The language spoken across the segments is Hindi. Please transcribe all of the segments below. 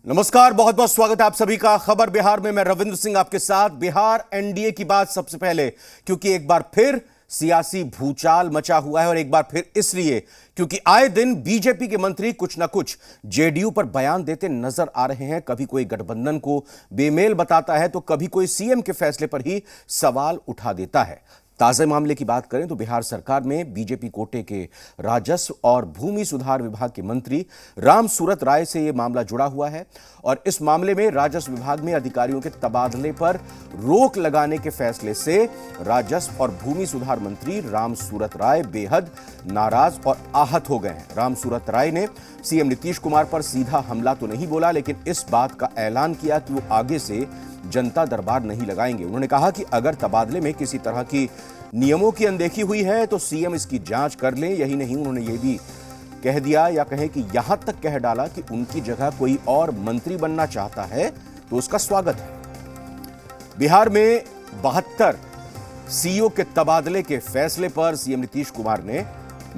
नमस्कार, बहुत बहुत स्वागत है आप सभी का खबर बिहार में। मैं रविंद्र सिंह आपके साथ। बिहार एनडीए की बात सबसे पहले, क्योंकि एक बार फिर सियासी भूचाल मचा हुआ है और एक बार फिर इसलिए क्योंकि आए दिन बीजेपी के मंत्री कुछ ना कुछ जेडीयू पर बयान देते नजर आ रहे हैं। कभी कोई गठबंधन को बेमेल बताता है तो कभी कोई सीएम के फैसले पर ही सवाल उठा देता है। ताजे मामले की बात करें तो बिहार सरकार में बीजेपी कोटे के राजस्व और भूमि सुधार विभाग के मंत्री राम सूरत राय से यह मामला जुड़ा हुआ है और इस मामले में राजस्व विभाग में अधिकारियों के तबादले पर रोक लगाने के फैसले से राजस्व और भूमि सुधार मंत्री राम सूरत राय बेहद नाराज और आहत हो गए हैं। राम सूरत राय ने सीएम नीतीश कुमार पर सीधा हमला तो नहीं बोला, लेकिन इस बात का ऐलान किया कि वो आगे से जनता दरबार नहीं लगाएंगे। उन्होंने कहा कि अगर तबादले में किसी तरह की नियमों की अनदेखी हुई है तो सीएम इसकी जांच कर लें। यही नहीं, उन्होंने ये भी कह दिया या कहें कि यहां तक कह डाला कि उनकी जगह कोई और मंत्री बनना चाहता है तो उसका स्वागत है। बिहार में 72 सीईओ के तबादले के फैसले पर सीएम नीतीश कुमार ने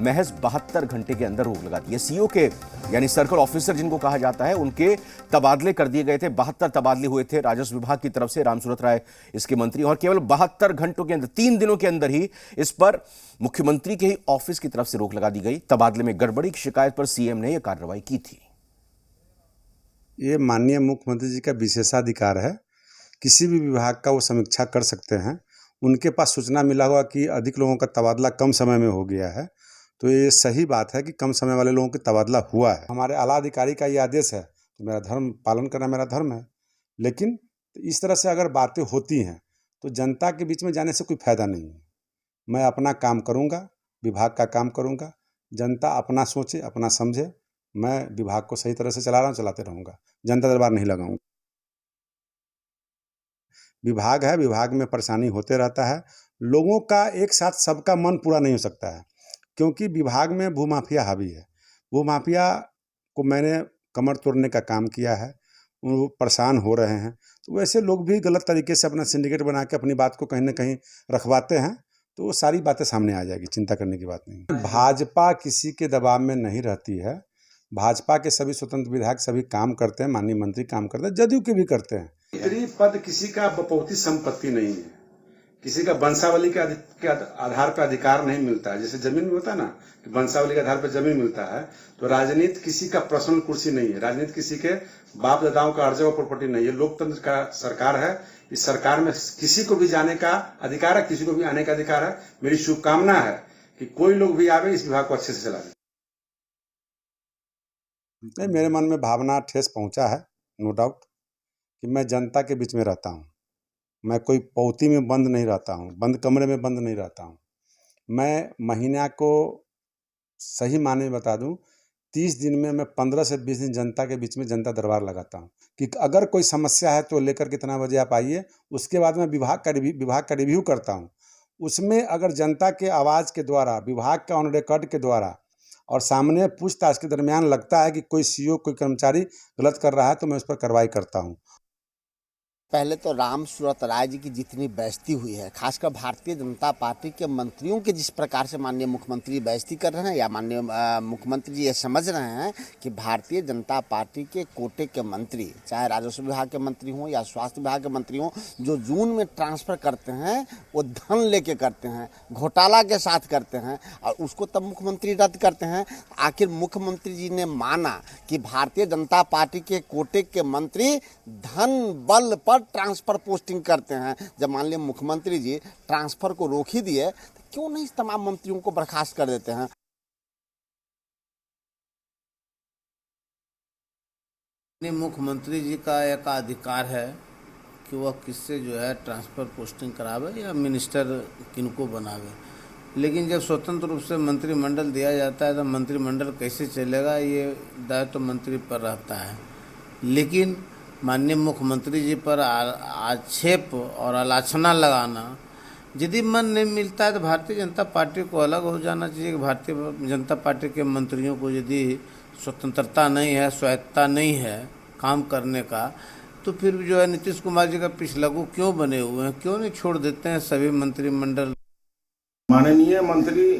महज 72 घंटे के अंदर रोक लगा दी है। सीईओ के यानी सर्कल ऑफिसर जिनको कहा जाता है, उनके तबादले कर दिए गए थे। 72 तबादले हुए थे राजस्व विभाग की तरफ से। रामसूरत राय इसके मंत्री, और केवल 72 घंटों के अंदर, 3 दिनों के अंदर ही इस पर मुख्यमंत्री के ही ऑफिस की तरफ से रोक लगा दी गई। तबादले में गड़बड़ी की शिकायत पर सीएम ने यह कार्रवाई की थी। ये माननीय मुख्यमंत्री जी का विशेषाधिकार है, किसी भी विभाग का वो समीक्षा कर सकते हैं। उनके पास सूचना मिला हुआ कि अधिक लोगों का तबादला कम समय में हो गया है, तो ये सही बात है कि कम समय वाले लोगों का तबादला हुआ है। हमारे आला अधिकारी का ये आदेश है तो मेरा धर्म पालन करना मेरा धर्म है। लेकिन इस तरह से अगर बातें होती हैं तो जनता के बीच में जाने से कोई फायदा नहीं है। मैं अपना काम करूँगा, विभाग का काम करूँगा, जनता अपना सोचे, अपना समझे। मैं विभाग को सही तरह से चला रहा हूँ, चलाते रहूँगा, जनता दरबार नहीं लगाऊंगा। विभाग है, विभाग में परेशानी होते रहता है। लोगों का एक साथ सबका मन पूरा नहीं हो सकता है, क्योंकि विभाग में भूमाफिया हावी है। भूमाफिया को मैंने कमर तोड़ने का काम किया है, वो परेशान हो रहे हैं। तो वैसे लोग भी गलत तरीके से अपना सिंडिकेट बना के अपनी बात को कहीं ना कहीं रखवाते हैं, तो वो सारी बातें सामने आ जाएगी, चिंता करने की बात नहीं। भाजपा किसी के दबाव में नहीं रहती है। भाजपा के सभी स्वतंत्र विधायक सभी काम करते हैं, माननीय मंत्री काम करते हैं, जदयू के भी करते हैं। मंत्री पद किसी का बपौती संपत्ति नहीं है, किसी का वंशावली के आधार पर अधिकार नहीं मिलता है। जैसे जमीन में होता है ना कि वंशावली के आधार पर जमीन मिलता है, तो राजनीति किसी का पर्सनल कुर्सी नहीं है। राजनीति किसी के बाप दादाओं का अर्जा प्रॉपर्टी नहीं है। लोकतंत्र का सरकार है। इस सरकार में किसी को भी जाने का अधिकार है, किसी को भी आने का अधिकार है। मेरी शुभकामना है कि कोई लोग भी आवे, इस विभाग को अच्छे से चला दे। नहीं, मेरे मन में भावना ठेस पहुंचा है, नो डाउट, कि मैं जनता के बीच में रहता हूं। मैं कोई पौती में बंद नहीं रहता हूं, बंद कमरे में बंद नहीं रहता हूं। मैं महीना को सही माने में बता दूं, 30 दिन में मैं 15 से 20 दिन जनता के बीच में जनता दरबार लगाता हूं कि अगर कोई समस्या है तो लेकर कितना बजे आप आइए। उसके बाद मैं विभाग का रिव्यू करता हूं। उसमें अगर जनता के आवाज़ के द्वारा, विभाग का ऑन रिकॉर्ड के द्वारा और सामने पूछताछ के दरमियान लगता है कि कोई सीईओ, कोई कर्मचारी गलत कर रहा है, तो मैं उस पर कार्रवाई करता हूँ। पहले तो राम सूरत राय जी की जितनी बेइज्जती हुई है, खासकर भारतीय जनता पार्टी के मंत्रियों के जिस प्रकार से माननीय मुख्यमंत्री बेइज्जती कर रहे हैं, या माननीय मुख्यमंत्री जी ये समझ रहे हैं कि भारतीय जनता पार्टी के कोटे के मंत्री, चाहे राजस्व विभाग के मंत्री हों या स्वास्थ्य विभाग के मंत्री हों, जो जून में ट्रांसफ़र करते हैं वो धन लेके करते हैं, घोटाला के साथ करते हैं, और उसको तब मुख्यमंत्री रद्द करते हैं। आखिर मुख्यमंत्री जी ने माना कि भारतीय जनता पार्टी के कोटे के मंत्री धन बल पर ट्रांसफर पोस्टिंग करते हैं। जब मान लिया मुख्यमंत्री जी ट्रांसफर को रोक ही दिए, तो क्यों नहीं इस तमाम मंत्रियों को बर्खास्त कर देते हैं। मुख्यमंत्री जी का एक अधिकार है कि वह किससे जो है ट्रांसफर पोस्टिंग करावे या मिनिस्टर किनको बनावे, लेकिन जब स्वतंत्र रूप से मंत्रिमंडल दिया जाता है तो मंत्रिमंडल कैसे चलेगा, ये दायित्व तो मंत्री पर रहता है। लेकिन माननीय मुख्यमंत्री जी पर आक्षेप और आलोचना लगाना, यदि मन नहीं मिलता है तो भारतीय जनता पार्टी को अलग हो जाना चाहिए। भारतीय जनता पार्टी के मंत्रियों को यदि स्वतंत्रता नहीं है, स्वायत्तता नहीं है काम करने का, तो फिर जो है नीतीश कुमार जी का पिछलगू क्यों बने हुए हैं, क्यों नहीं छोड़ देते हैं सभी मंत्रिमंडल। माननीय मंत्री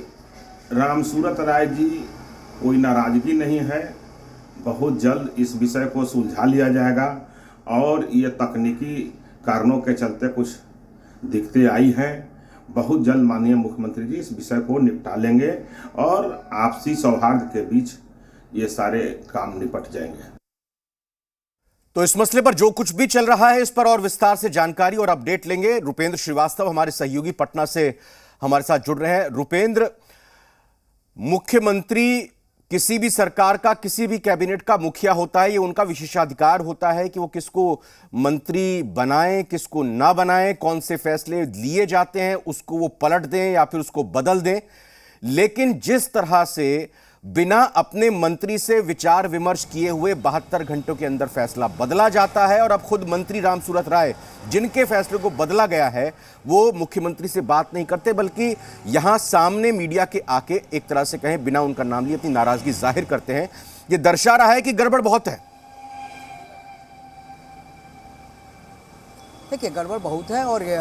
राम सूरत राय जी, कोई नाराजगी नहीं है, बहुत जल्द इस विषय को सुलझा लिया जाएगा और ये तकनीकी कारणों के चलते कुछ दिक्कतें आई हैं। बहुत जल्द माननीय मुख्यमंत्री जी इस विषय को निपटा लेंगे और आपसी सौहार्द के बीच ये सारे काम निपट जाएंगे। तो इस मसले पर जो कुछ भी चल रहा है इस पर और विस्तार से जानकारी और अपडेट लेंगे। रुपेंद्र श्रीवास्तव हमारे सहयोगी पटना से हमारे साथ जुड़ रहे हैं। रुपेंद्र, मुख्यमंत्री किसी भी सरकार का, किसी भी कैबिनेट का मुखिया होता है, ये उनका विशेषाधिकार होता है कि वो किसको मंत्री बनाएं, किसको ना बनाएं, कौन से फैसले लिए जाते हैं उसको वो पलट दें या फिर उसको बदल दें। लेकिन जिस तरह से बिना अपने मंत्री से विचार विमर्श किए हुए 72 घंटों के अंदर फैसला बदला जाता है और अब खुद मंत्री रामसूरत राय जिनके फैसले को बदला गया है वो मुख्यमंत्री से बात नहीं करते, बल्कि यहां सामने मीडिया के आके एक तरह से कहें बिना उनका नाम लिए अपनी नाराजगी जाहिर करते हैं। ये दर्शा रहा है कि गड़बड़ बहुत है। देखिए, गड़बड़ बहुत है और ये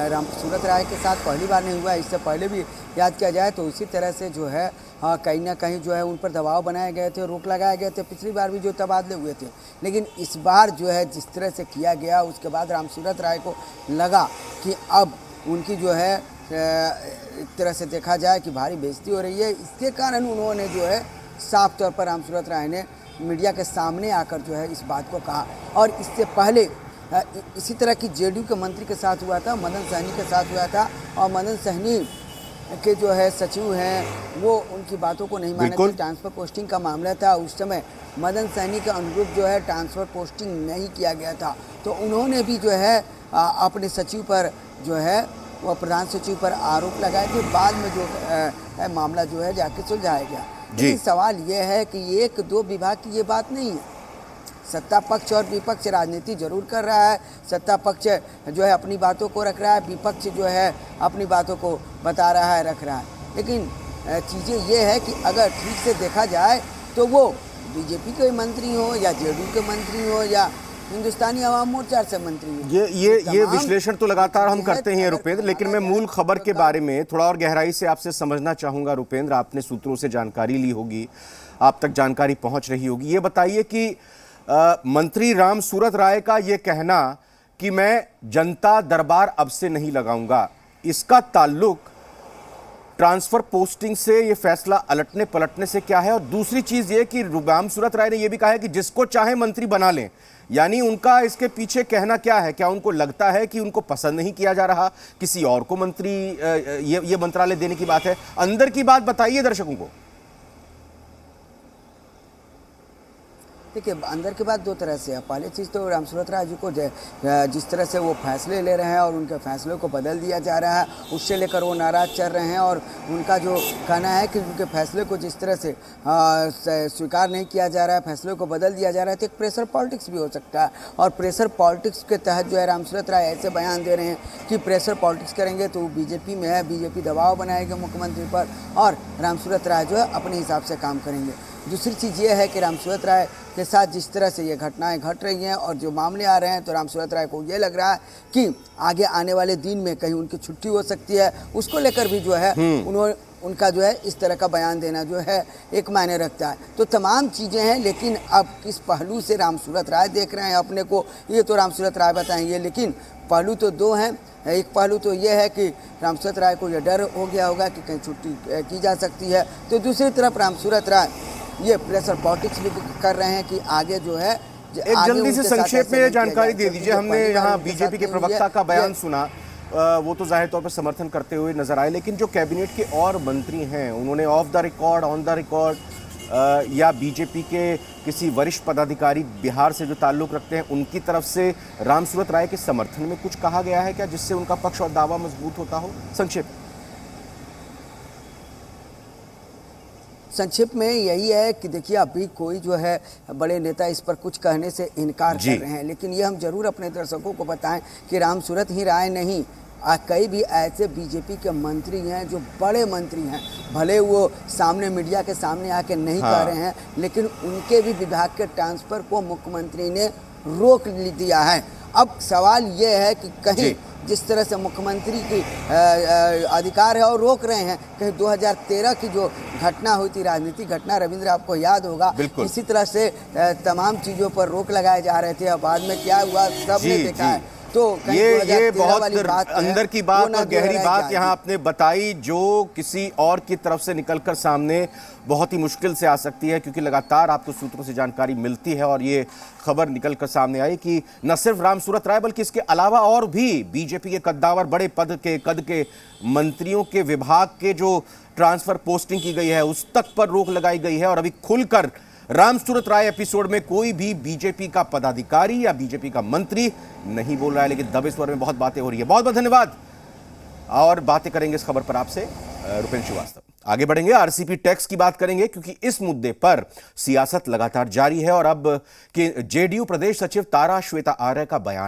रामसूरत राय के साथ पहली बार नहीं हुआ है। इससे पहले भी याद किया जाए तो इसी तरह से जो है कहीं ना कहीं जो है उन पर दबाव बनाए गए थे, रोक लगाए गए थे। पिछली बार भी जो तबादले हुए थे, लेकिन इस बार जो है जिस तरह से किया गया उसके बाद रामसूरत राय को लगा कि अब उनकी जो है एक तरह से देखा जाए कि भारी बेइज्जती हो रही है। इसके कारण उन्होंने जो है साफ तौर पर रामसूरत राय ने मीडिया के सामने आकर जो है इस बात को कहा। और इससे पहले इसी तरह की जेडीयू के मंत्री के साथ हुआ था, मदन सहनी के साथ हुआ था और मदन सहनी के जो है सचिव हैं वो उनकी बातों को नहीं माने थे। ट्रांसफ़र पोस्टिंग का मामला था, उस समय मदन सहनी का अनुरूप जो है ट्रांसफ़र पोस्टिंग नहीं किया गया था, तो उन्होंने भी जो है अपने सचिव पर जो है वह प्रधान सचिव पर आरोप लगाए थे। बाद में जो है मामला जो है जाके सुलझाया गया। लेकिन सवाल ये है कि एक दो विभाग की ये बात नहीं है। सत्ता पक्ष और विपक्ष राजनीति जरूर कर रहा है। सत्ता पक्ष जो है अपनी बातों को रख रहा है, विपक्ष जो है अपनी बातों को बता रहा है, रख रहा है। लेकिन चीज़ें ये है कि अगर ठीक से देखा जाए तो वो बीजेपी के मंत्री हो या जेडीयू के मंत्री हो या हिंदुस्तानी अवाम मोर्चा से मंत्री हो, ये विश्लेषण तो लगातार हम करते हैं रुपेंद्र, लेकिन मैं मूल खबर के बारे में थोड़ा और गहराई से आपसे समझना चाहूँगा। रुपेंद्र, आपने सूत्रों से जानकारी ली होगी, आप तक जानकारी पहुँच रही होगी। ये बताइए कि मंत्री रामसूरत राय का ये कहना कि मैं जनता दरबार अब से नहीं लगाऊंगा, इसका ताल्लुक ट्रांसफर पोस्टिंग से, ये फैसला अलटने पलटने से क्या है? और दूसरी चीज ये कि रामसूरत राय ने यह भी कहा है कि जिसको चाहे मंत्री बना लें, यानी उनका इसके पीछे कहना क्या है? क्या उनको लगता है कि उनको पसंद नहीं किया जा रहा, किसी और को मंत्री ये मंत्रालय देने की बात है? अंदर की बात बताइए दर्शकों को। देखिए, अंदर की बात दो तरह से है। पहली चीज़ तो रामसूरत राय जी को जिस तरह से वो फैसले ले रहे हैं और उनके फैसलों को बदल दिया जा रहा है, उससे लेकर वो नाराज़ चल रहे हैं। और उनका जो कहना है कि उनके फैसले को जिस तरह से स्वीकार नहीं किया जा रहा है, फैसलों को बदल दिया जा रहा है, तो एक प्रेशर पॉलिटिक्स भी हो सकता है। और प्रेशर पॉलिटिक्स के तहत जो है रामसूरत राय ऐसे बयान दे रहे हैं कि प्रेशर पॉलिटिक्स करेंगे तो बीजेपी में है, बीजेपी दबाव बनाएगी मुख्यमंत्री पर और रामसूरत राय जो है अपने हिसाब से काम करेंगे। दूसरी चीज़ ये है कि रामसूरत राय के साथ जिस तरह से ये घटनाएं घट रही हैं और जो मामले आ रहे हैं, तो रामसूरत राय को ये लग रहा है कि आगे आने वाले दिन में कहीं उनकी छुट्टी हो सकती है। उसको लेकर भी जो है उनका जो है इस तरह का बयान देना जो है एक मायने रखता है। तो तमाम चीज़ें हैं, लेकिन अब किस पहलू से रामसूरत राय देख रहे हैं अपने को, ये तो रामसूरत राय बताएंगे। लेकिन पहलू तो दो हैं। एक पहलू तो ये है कि रामसूरत राय को यह डर हो गया होगा कि कहीं छुट्टी की जा सकती है, तो दूसरी तरफ रामसूरत राय ये प्रेशर पॉलिटिक्स भी कर रहे हैं कि आगे जो है एक जल्दी से संक्षेप में जानकारी दे दीजिए। हमने यहाँ बीजेपी के प्रवक्ता का बयान सुना, वो तो जाहिर तौर पर समर्थन करते हुए नजर आए, लेकिन जो कैबिनेट के और मंत्री हैं उन्होंने of the record, on the record या बीजेपी के किसी वरिष्ठ पदाधिकारी बिहार से जो ताल्लुक रखते हैं उनकी तरफ से रामसूरत राय के समर्थन में कुछ कहा गया है क्या, जिससे उनका पक्ष और दावा मजबूत होता हो? संक्षेप में यही है कि देखिए, अभी कोई जो है बड़े नेता इस पर कुछ कहने से इनकार कर रहे हैं, लेकिन ये हम जरूर अपने दर्शकों को बताएं कि रामसूरत ही राय नहीं, कई भी ऐसे बीजेपी के मंत्री हैं जो बड़े मंत्री हैं, भले वो सामने मीडिया के सामने आके नहीं कह रहे हैं, लेकिन उनके भी विभाग के ट्रांसफ़र को मुख्यमंत्री ने रोक दिया है। अब सवाल ये है कि कहीं जी। जिस तरह से मुख्यमंत्री की अधिकार है और रोक रहे हैं, कहीं 2013 की जो घटना हुई थी, राजनीतिक घटना, रविंद्र आपको याद होगा, बिल्कुल। इसी तरह से तमाम चीज़ों पर रोक लगाए जा रहे थे। अब बाद में क्या हुआ सबने जी, देखा जी। है। तो कहीं ये 2013 वाली बहुत बात है, अंदर की वो बात ना और जो गहरी है बात जाएगी। यहाँ आपने बताई, जो किसी और की तरफ से निकलकर सामने बहुत ही मुश्किल से आ सकती है, क्योंकि लगातार आपको सूत्रों से जानकारी मिलती है और ये खबर निकलकर सामने आई कि न सिर्फ रामसूरत राय बल्कि इसके अलावा और भी बीजेपी के कद्दावर बड़े कद के मंत्रियों के विभाग के जो ट्रांसफर पोस्टिंग की गई है उस तक पर रोक लगाई गई है। और अभी खुलकर रामसूरत राय एपिसोड में कोई भी बीजेपी का पदाधिकारी या बीजेपी का मंत्री नहीं बोल रहा है, लेकिन दबे स्वर में बहुत बातें हो रही है। बहुत बहुत धन्यवाद। और बातें करेंगे इस खबर पर आपसे रुपेन श्रीवास्तव। आगे बढ़ेंगे, आरसीपी टैक्स की बात करेंगे, क्योंकि इस मुद्दे पर सियासत लगातार जारी है और अब के जेडीयू प्रदेश सचिव तारा श्वेता आर्य का बयान